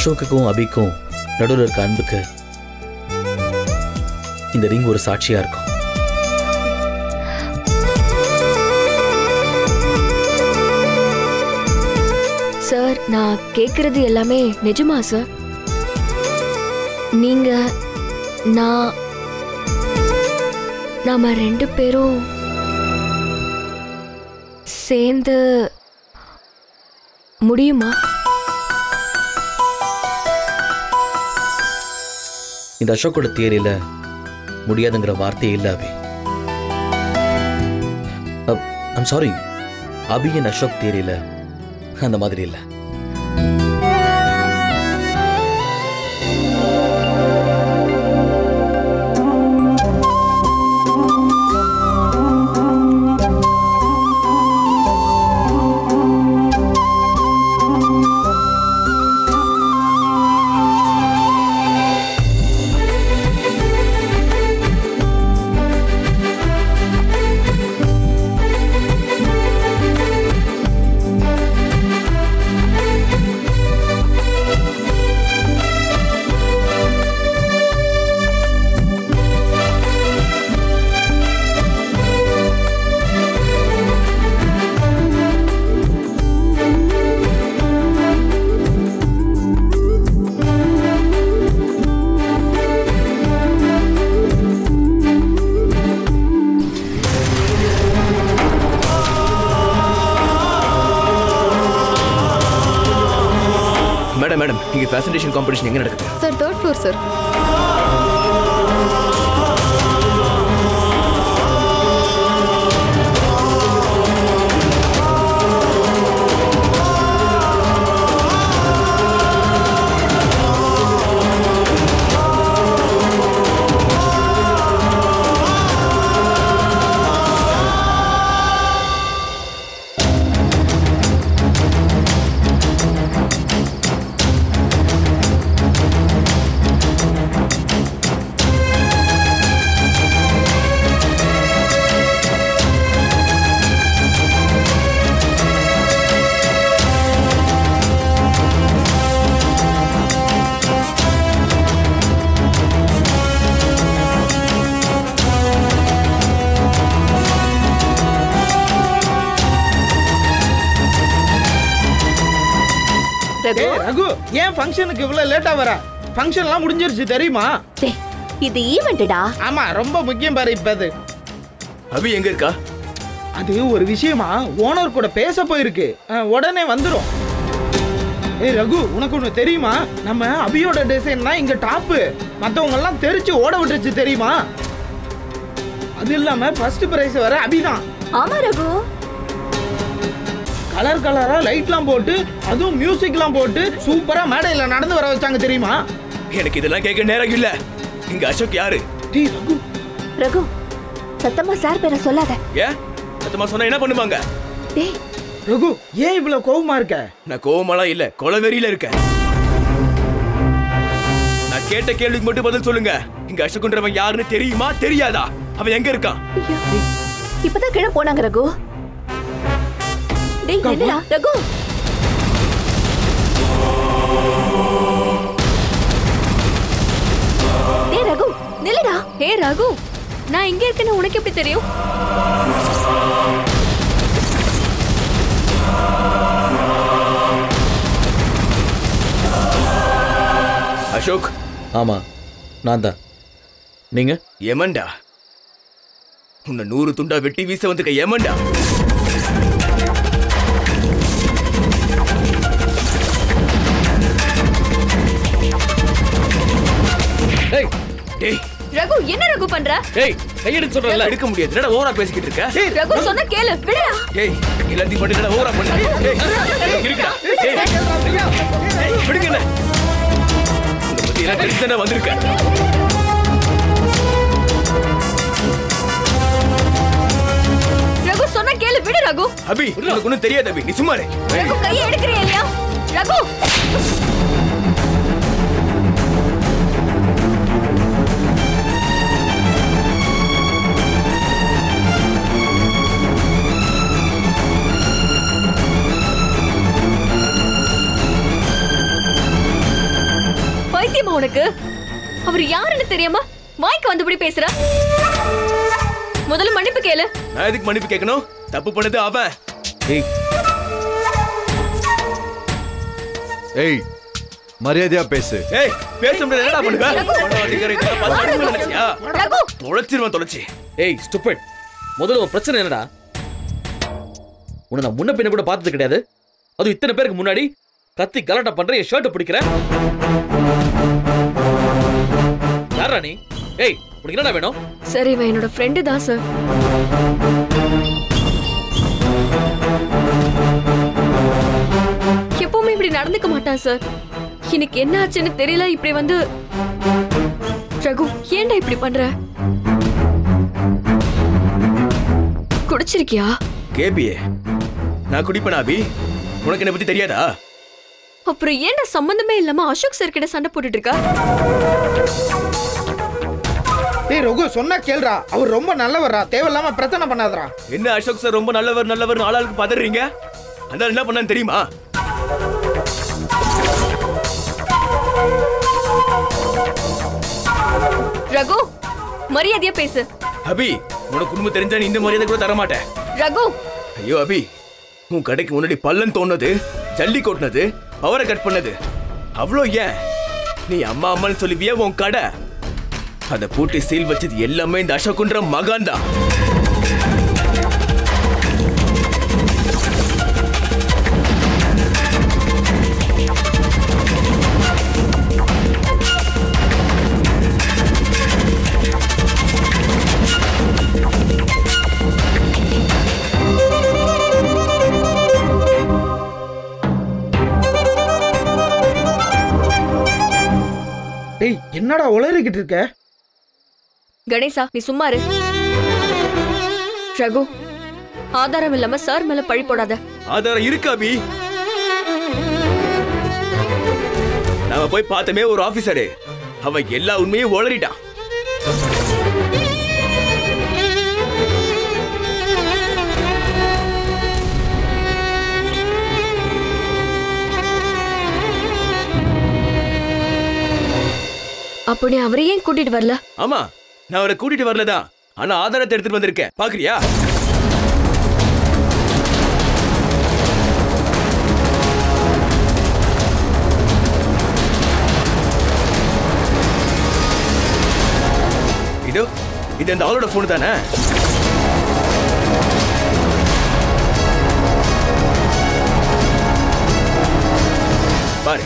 அசோக்குக்கும் அபிக்கும் நடுவில் இருக்க அன்புக்கு இந்த ரிங் ஒரு சாட்சியா இருக்கும். சார், நான் கேக்குறது எல்லாமே நிஜமா சார்? நீங்க நாம 2 பேரும் சேர்ந்து முடியுமா? இந்த அசோக்கோட தியரியில முடியாதுங்கிற வார்த்தையே இல்ல Abhi. I'm sorry, Abhi and Ashok தியரியில அந்த மாதிரி இல்ல. மேடம், இங்க ஃபேஷன் காம்படிஷன் எங்க நடக்குது? Sir, 3rd floor sir. Raghu, ஏன் ஃபங்க்ஷனுக்கு இவ்வளவு லேட்டா வர? ஃபங்க்ஷன்லாம் முடிஞ்சிருச்சு தெரியுமா? இது ஈவென்ட்டா? ஆமா, ரொம்ப முக்கியம் பாரு. இப்ப அது அபி எங்க இருக்கா? அது ஒரு விஷயமா ஓனர் கூட பேச போயிருக்கு. உடனே வந்துரும். ரகு, உனக்கு ஒண்ணு தெரியுமா? நம்ம அபியோட டிசைன் தான் இங்க டாப்பு. மத்தவங்க எல்லாம் தெரிச்சு ஓட விட்டுருச்சு தெரியுமா? அது இல்லாம ஃபர்ஸ்ட் பிரைஸ் வர அபிதான். ஆமா ரகு, கலர் கலரா லைட்லாம் போட்டு அதுவும் மியூசிக்லாம் போட்டு சூப்பரா மேடையில நடந்து வர வச்சாங்க தெரியுமா? எனக்கு இதெல்லாம் கேட்க நேரம் இல்ல. இங்க அசோக் யாரு? டேய் ரகு, ரகு சத்தமா சார் பேரை சொல்லாத. ஏன் சத்தமா சொன்னா என்ன பண்ணுவாங்க? டேய் ரகு, ஏன் இவ்வளவு கோவமா இருக்க? நான் கோவமாலாம் இல்ல, கொலவெறியில இருக்கேன். நான் கேட்ட கேள்விக்கு மட்டும் பதில் சொல்லுங்க. இங்க அசோக்ன்றவன் யாருன்னு தெரியுமா தெரியாதா? அவன் எங்க இருக்கான்? இப்பதான் கீழே போனாங்க ரகு. டேய் என்னடா ரகு? டேய் ரகு நில்லுடா. ஹே ரகு, நான் இங்க இருக்கேன்னு உனக்கு எப்படி தெரியும்? அசோக். ஆமா, நான் தான். நீங்க? ஏமண்டா, உன்னை 100 துண்டா வெட்டி வீச வந்துக்க. ஏமண்டா, ரகு, என்ன ரகு பண்ற? ஏய், கையெடுத்து சொல்றல எடுக்க முடியாது. என்னடா ஓவரா பேசிக்கிட்டு இருக்க? ரகு சொன்னா கேளு, விடுடா. ஏய், எல்லாத்தையும் பண்ணிட்டடா, ஓவரா பண்ணு. ஏய், இருக்கடா. ஏய், விடுங்க. இந்த பத்தி எல்லாம் டென்ஷனா வந்திருக்க. ரகு சொன்னா கேளு, விடு ரகு. அபி, உனக்கு ஒண்ணும் தெரியாது அபி, நீ சும்மா இரு. ரகு கையை எடுக்கறியா இல்லையா? ரகு அவர் யாருன்னு தெரியாம வாய்க்கு வந்தபடி பேசுறா. முதல்ல மன்னிப்பு கேளு. நான் எதுக்கு மன்னிப்பு கேட்கணும்? தப்பு பண்ணது அவன். ஏய் ஏய் மரியாதையா பேசு. ஏய் பேச முடியாது. என்னடா பண்ணுவ? நினைச்சியா? ரகு தொலைச்சிருவான் தொலைச்சி. ஏய் ஸ்டூபிட். முதல்ல உன் பிரச்சனை என்னடா? உன்னை நான் முன்ன பின்ன கூட பார்த்தது கிடையாது. அது இத்தனை பேருக்கு முன்னாடி கத்தி கலாட்டா பண்ற, என் ஷர்ட்டை பிடிக்கிற. யாரா நீ? ஏய் உனக்கு என்னடா வேணும்? சார், இவன் என்னோட ஃப்ரெண்டு தான் சார். எப்பவுமே இப்படி நடந்துக்க மாட்டான் சார். எனக்கு என்ன ஆச்சுன்னு தெரியல. இப்படி வந்து ரகு, ஏன்டா இப்படி பண்ற? குடிச்சிருக்கியா? கேபியே, நான் குடிப்பேனா அபி? உனக்கு என்ன பத்தி தெரியாதா? அப்புறம் ஏன்டா சம்பந்தமே இல்லாம அசோக் சார் கிட்ட சண்டை போட்டுட்டு இருக்கா? டேய் ரகு, சொன்னா கேளுடா. அவர் ரொம்ப நல்லவர்ரா. தேவையில்லாம பிரச்சனை பண்ணாதடா. என்ன அசோக் சார் ரொம்ப நல்லவர் நல்லவர் ஆளாளுக்கு பதறீங்க? அந்த என்ன பண்ணான்னு தெரியுமா? ரகு, மரியாதையா பேசு. அபி, உனக்கு குடும்பம் தெரிஞ்சா நீ இந்த மரியாதை கூட தர மாட்டேன். ரகு, ஐயோ அபி, உன் கடைக்கு முன்னாடி பள்ளம் தோணுது, ஜல்லி கொட்டினது, பவரை கட் பண்ணது, அவ்வளோ ஏன்? நீ அம்மா அம்மான்னு சொல்லுவியா உன் கடை? அதை பூட்டி சீல் வச்சது எல்லாமே இந்த அசோக்குன்ற மகான் தான். டேய் என்னடா உளறிக்கிட்டு இருக்க? கணேசா, நீ சும்மா இரு. ரகு, ஆதாரம் இல்லாம சார் மேல பழி போடாத. ஆதாரம் இருக்கு அபி. நாம போய் பார்த்தமே ஒரு ஆபீசரு, அவன் எல்லா உண்மையும் உளறிட்டான். அப்ப நீ அவரை ஏன் கூட்டிட்டு வரல? ஆமா, நான் அவரை கூட்டிட்டு வரலதான். ஆனா ஆதாரத்தை எடுத்துட்டு வந்திருக்கேன், பாக்குறியா? இதோ இது அந்த ஆளோட போன் தானே? பாரு.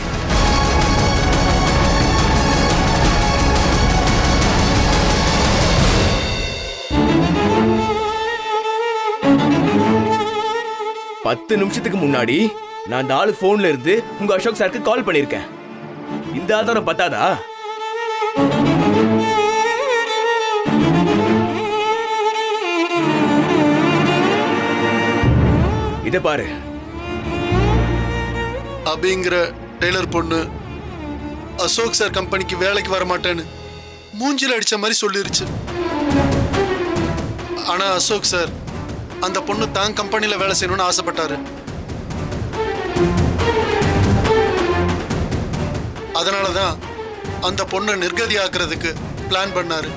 பத்து நிமிஷத்துக்கு முன்னாடி நான் அந்த ஆளு போன்ல இருந்து உங்க அசோக் சாருக்கு கால் பண்ணிருக்கேன். இந்த ஆதாரம் பத்தாதா? இத பாரு. அபிங்கிற டெய்லர் பொண்ணு அசோக் சார் கம்பெனிக்கு வேலைக்கு வர மாட்டேன்னு மூஞ்சில அடிச்ச மாதிரி சொல்லிருச்சு. ஆனா அசோக் சார் அந்த பொண்ணு தான் கம்பெனில வேலை செய்யணும்னு ஆசைப்பட்டாரு. அதனாலதான் அந்த பொண்ணை நிர்கதி ஆக்குறதுக்கு பிளான் பண்ணாரு.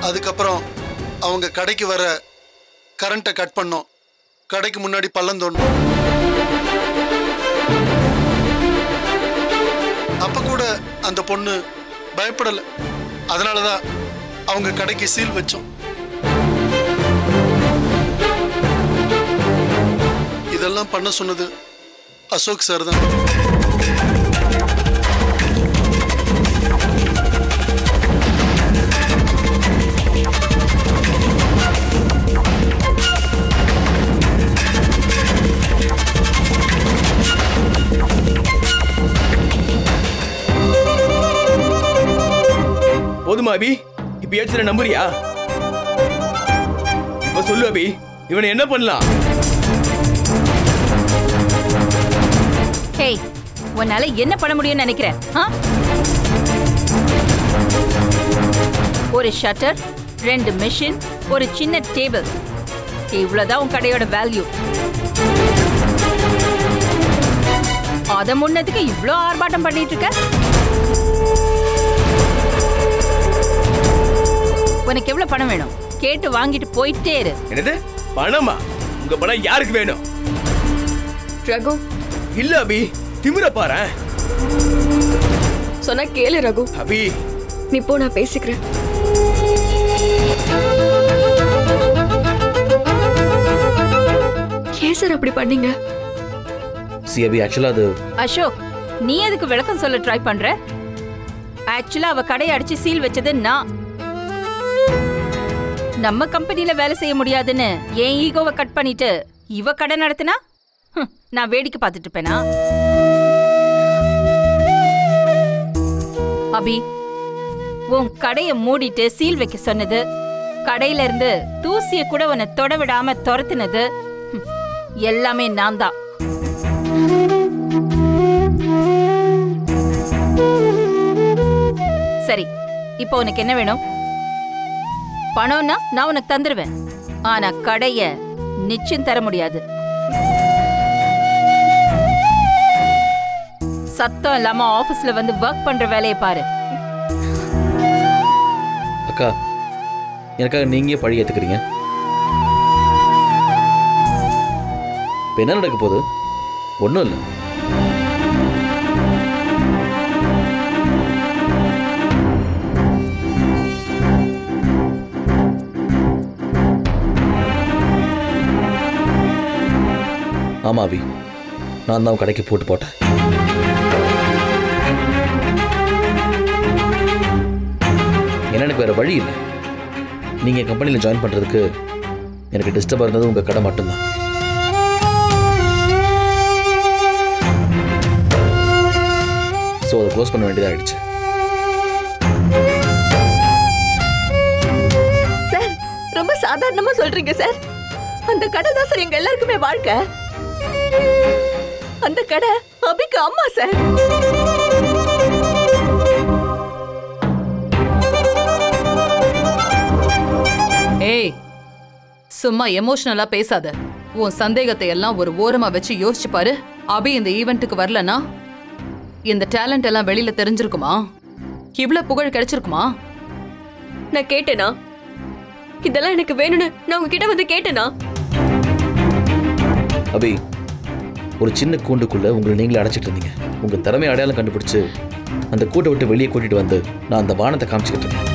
அதுக்கப்புறம் அவங்க கடைக்கு வர கரண்ட்டை கட் பண்ணோம். கடைக்கு முன்னாடி பள்ளம் தோணும். அப்ப கூட அந்த பொண்ணு பயப்படல. அதனாலதான் அவங்க கடைக்கு சீல் வச்சோம். இதெல்லாம் பண்ண சொன்னது அசோக் சார் தான். போதுமா அபி? இப்ப ஏற்ற நம்புறியா? இப்ப சொல்லு அபி, இவனை என்ன பண்ணலாம்? ஹேய், உன்னால என்ன பண்ண முடியும்னு நினைக்கிறேன்? ஒரு ஷட்டர், 2 மெஷின், ஒரு சின்ன டேபிள், இவ்வளவுதான் உன் கடையோட வேல்யூ. அத முன்னதுக்கு இவ்ளோ ஆர்ப்பாட்டம் பண்ணிட்டு இருக்க? உனக்கு எவ்வளவு பணம் வேணும்? கேட்டு வாங்கிட்டு போயிட்டே இரு. என்னது பணமா? உங்க பணம் யாருக்கு வேணும்? ரகு, இல்ல அபி, திமிர பாரு. சொன்னா கேளு ரகு. அபி, நீ போ, நான் பேசிக்கிறேன். ஏன் சார் அப்படி பண்ணீங்க? சி அபி, ஆக்சுவலா அது அசோக், நீ எதுக்கு விளக்கம் சொல்ல ட்ரை பண்ற? ஆக்சுவலா அவ கடையை அடிச்சு சீல் வச்சது நான். நம்ம கம்பெனில வேலை செய்ய முடியாதுன்னு என் ஈகோவை கட் பண்ணிட்டு இவ கடை நடத்தினா நான் வேடிக்கை பார்த்துட்டு இருப்பேனா? அபி, உன் கடையை மூடிட்டு சீல் வைக்க சொன்னது, கடையில இருந்து தூசிய கூட உன்னை தொட விடாம துரத்துனது எல்லாமே நான் தான். சரி, இப்போ உனக்கு என்ன வேணும்? பணம்னா நான் உனக்கு தந்துருவேன். ஆனா கடைய நிச்சயம் தர முடியாது. சத்தம் இல்லாம ஆபீஸ்ல வந்து ஒர்க் பண்ற வேலையை பாரு. அக்கா, எனக்காக நீங்க பழி ஏத்துக்கிறீங்க. இப்ப என்ன நடக்க போகுது? ஒன்றும் இல்லை. ஆமா அபி, நான் தான் கடைக்கு போட்டு போட்டேன். ஏன்னா எனக்கு வேற வழி இல்லை. நீங்க கம்பெனியில் ஜாயின் பண்றதுக்கு எனக்கு டிஸ்டர்ப் இருந்தது உங்க கடை மட்டும்தான். ஸோ அதை க்ளோஸ் பண்ண வேண்டியதாகிடுச்சு. சார், ரொம்ப சாதாரணமா சொல்றீங்க சார். அந்த கடை தான் சார் எங்க எல்லாருக்குமே வாழ்க்கை. அந்த கடை அபிக்கு அம்மா சார். ஏய், சும்மா எமோஷனலா பேசாத. உன் சந்தேகத்தை எல்லாம் ஒரு ஓரமா வச்சு யோசிச்சு பாரு. அபி இந்த ஈவெண்ட்டுக்கு வரலனா இந்த டேலண்ட் எல்லாம் வெளியில தெரிஞ்சிருக்குமா? இவ்வளவு புகழ் கிடைச்சிருக்குமா? நான் கேட்டேனா? இதெல்லாம் எனக்கு வேணும்னு நான் உங்ககிட்ட வந்து கேட்டேனா? அபி, ஒரு சின்ன கூண்டுக்குள்ள உங்களை நீங்களே அடைச்சிட்டு இருந்தீங்க. உங்க திறமையை அடையாளம் கண்டுபிடிச்சு அந்த கூட்டை விட்டு வெளியே கூட்டிட்டு வந்து நான் அந்த வானத்தை காமிச்சுக்கிட்டு இருக்கேன்.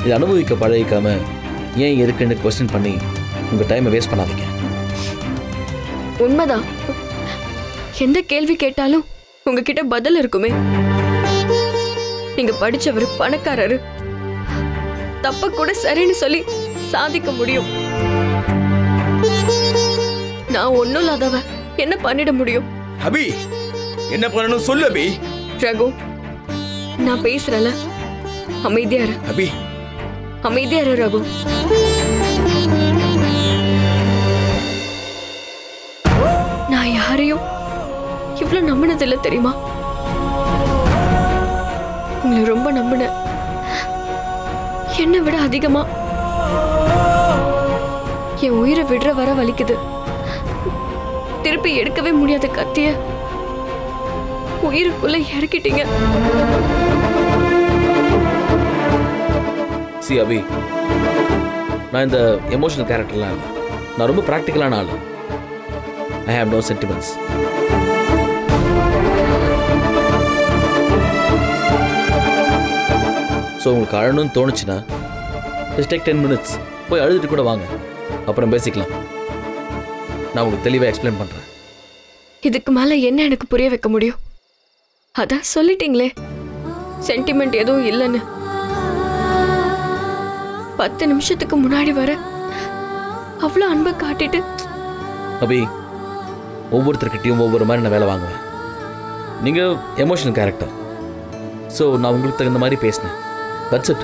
இதை அனுபவிக்க பழகிக்காம ஏன் இருக்குன்னு கொஸ்டின் பண்ணி உங்க டைமை வேஸ்ட் பண்ணாதீங்க. உண்மைதான். எந்த கேள்வி கேட்டாலும் உங்ககிட்ட பதில் இருக்குமே. நீங்க படிச்சவர், பணக்காரரு, தப்ப கூட சரின்னு சொல்லி சாதிக்க முடியும். நான் ஒண்ணும் இல்லாதவ என்ன பண்ணிட முடியும்? அபி, என்ன பண்ணணும் சொல்லு அபி. ரகு, நான் பேசுறல, அமைதியா இரு. அபி, அமைதியா இரு ரகு. நான் யாரையும் இவ்வளவு நம்பினதில்லை தெரியுமா? உங்களை ரொம்ப நம்பினேன். என்னை விட அதிகமா. என் உயிரை விடுற வர வலிக்குது. திருப்பி எடுக்கவே முடியாத கத்திய உயிருக்குள்ள இறக்கிட்டீங்க. சி அபி, நான் இந்த எமோஷனல் கேரக்டர்லாம் இல்லை. நான் ரொம்ப ப்ராக்டிக்கலான ஆள். I have no sentiments. So உங்களுக்கு அழணும்னு தோணுச்சுன்னா ஜஸ்ட் டேக் 10 minutes போய் அழுதுட்டு கூட வாங்க, அப்புறம் பேசிக்கலாம். நான் உங்களுக்கு தெளிவாக எக்ஸ்பிளைன் பண்ணுறேன். இதுக்கு மேல என்ன எனக்கு புரிய வைக்க முடியும்? அதான் சொல்லிட்டீங்களே, சென்டிமெண்ட் எதுவும் இல்லைன்னு. 10 நிமிஷத்துக்கு முன்னாடி வர அவ்வளோ அன்பை காட்டிட்டு. அபி, ஒவ்வொருத்தர்கிட்டையும் ஒவ்வொரு மாதிரி நான் வேலை வாங்குவேன். நீங்கள் எமோஷனல் கேரக்டர், ஸோ நான் உங்களுக்கு தகுந்த மாதிரி பேசினேன். That's it.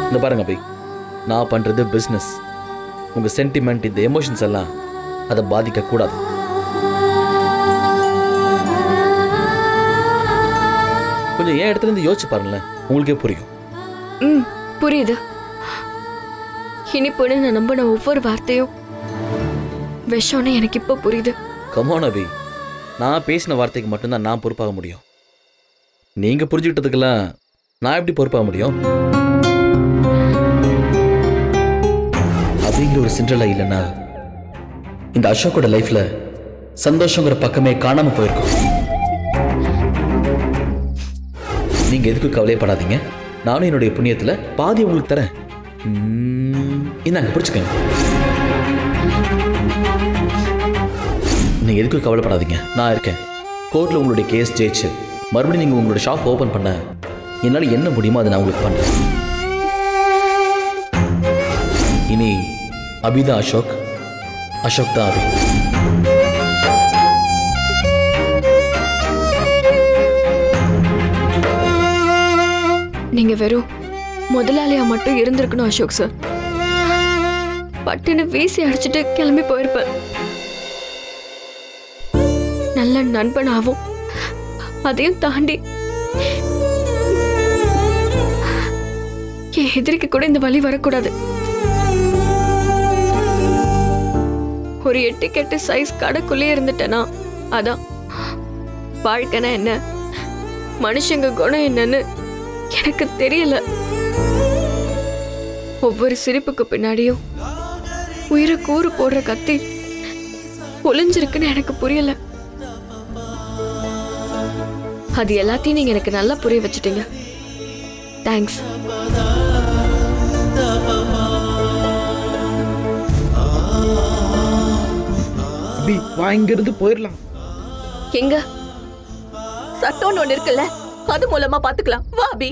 இந்த பாருங்க அபி, நான் பண்ணுறது பிஸ்னஸ். உங்கள் சென்டிமெண்ட், இந்த எமோஷன்ஸ் எல்லாம் அதை பாதிக்கக்கூடாது. கொஞ்சம் என் இடத்துல இருந்து யோசிச்சு பாருங்களேன், உங்களுக்கே புரியும். புரியுது. இனிப்புன்னு நான் நம்பின ஒவ்வொரு வார்த்தையும் விஷம்னு எனக்கு இப்போ புரியுது. கமான் அபி, நான் பேசின வார்த்தைக்கு மட்டும்தான் நான் பொறுப்பாக முடியும். நீங்க புரிஞ்சுக்கிட்டதுக்கெல்லாம் நான் எப்படி பொறுப்பாக முடியும்? அப்படிங்கிற ஒரு சிண்ட்ரலா இல்லைன்னா இந்த அசோக்கோட லைஃப்ல சந்தோஷங்கிற பக்கமே காணாம போயிருக்கும். நீங்க எதுக்கு கவலையப்படாதீங்க. நானும் என்னுடைய புண்ணியத்துல பாதி உங்களுக்கு தரேன். இந்தாங்க பிடிச்சுக்கங்க. நீங்க எதுக்கு கவலைப்படாதீங்க, நான் இருக்கேன். கோர்ட்ல உங்களுடைய கேஸ் ஜெயிச்சு மறுபடியும் நீங்க உங்களோட ஷாப் ஓபன் பண்ண என்னால என்ன முடியுமோ அதை நான் உங்களுக்கு பண்றேன். இனி அபிதான் அசோக், அசோக் தான் அபி. நீங்க வெறும் முதலாளியா மட்டும் இருந்திருக்கணும் அசோக் சார். பட்டுன்னு வீசி அடிச்சுட்டு கிளம்பி போயிருப்பேன். நல்ல நண்பனாவும் அதையும் தாண்டி என் எதிரிக்கு கூட இந்த வழி வரக்கூடாது. ஒரு 8 சைஸ் கடைக்குள்ளே இருந்துட்டேனா அதான் வாழ்க்கைனா என்ன, மனுஷங்க குணம் என்னன்னு எனக்கு தெரியல. ஒவ்வொரு சிரிப்புக்கு பின்னாடியும் உயிரை கூறு போடுற கத்தி ஒளிஞ்சிருக்குன்னு எனக்கு புரியல. அது எல்லாத்தையும் நீங்க எனக்கு நல்லா புரிய வச்சுட்டீங்க. தேங்க்ஸ். அபி வா, இங்கிருந்து போயிடலாம். எங்க? சட்டம்னு ஒண்ணு இருக்குல்ல, அது மூலமா பாத்துக்கலாம். வா அபி.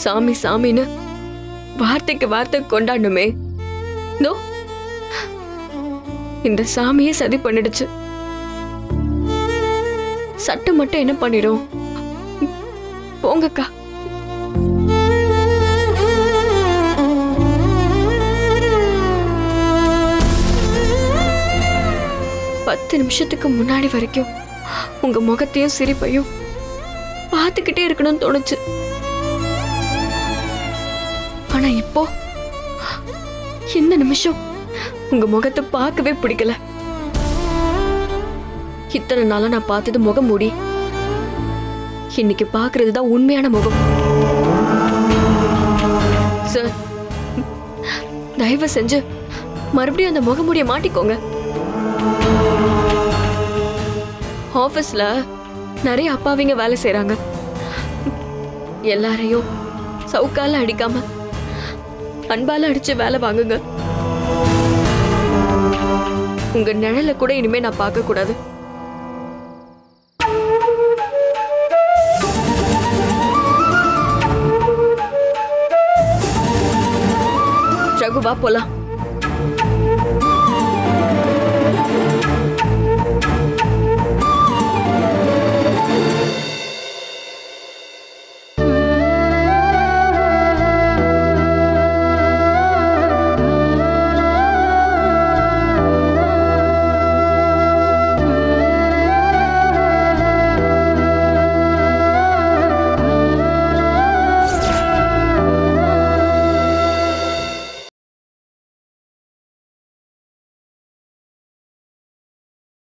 சாமி சாமின்னு வார்த்தைக்கு வார்த்தை கொண்டாடணுமே. நோ, இந்த சாமியே சதி பண்ணிடுச்சு. சட்டம் மட்டும் என்ன பண்ணிடும்? போங்கக்கா. பத்து நிமிஷத்துக்கு முன்னாடி வரைக்கும் உங்க முகத்தையும் சிரிப்பையும் பார்த்துக்கிட்டே இருக்கணும்னு தோணுச்சு. ஆனா இப்போ இந்த நிமிஷம் உங்க முகத்தை பார்க்கவே பிடிக்கல. இத்தனை நாளா நான் பார்த்தது முகம் மூடி, இன்னைக்கு பார்க்கிறது தான் உண்மையான முகம். சார், தயவு செஞ்சு மறுபடியும் அந்த முகமூடிய மாட்டிக்கோங்க. ஆபீஸ்ல நிறைய அப்பாவிங்க வேலை செய்யறாங்க. எல்லாரையும் சவுக்கால அடிக்காம அன்பால அடிச்சு வேலை வாங்குங்க. உங்க நிழல கூட இனிமே நான் பார்க்க கூடாது. ரகு, வா போலாம்.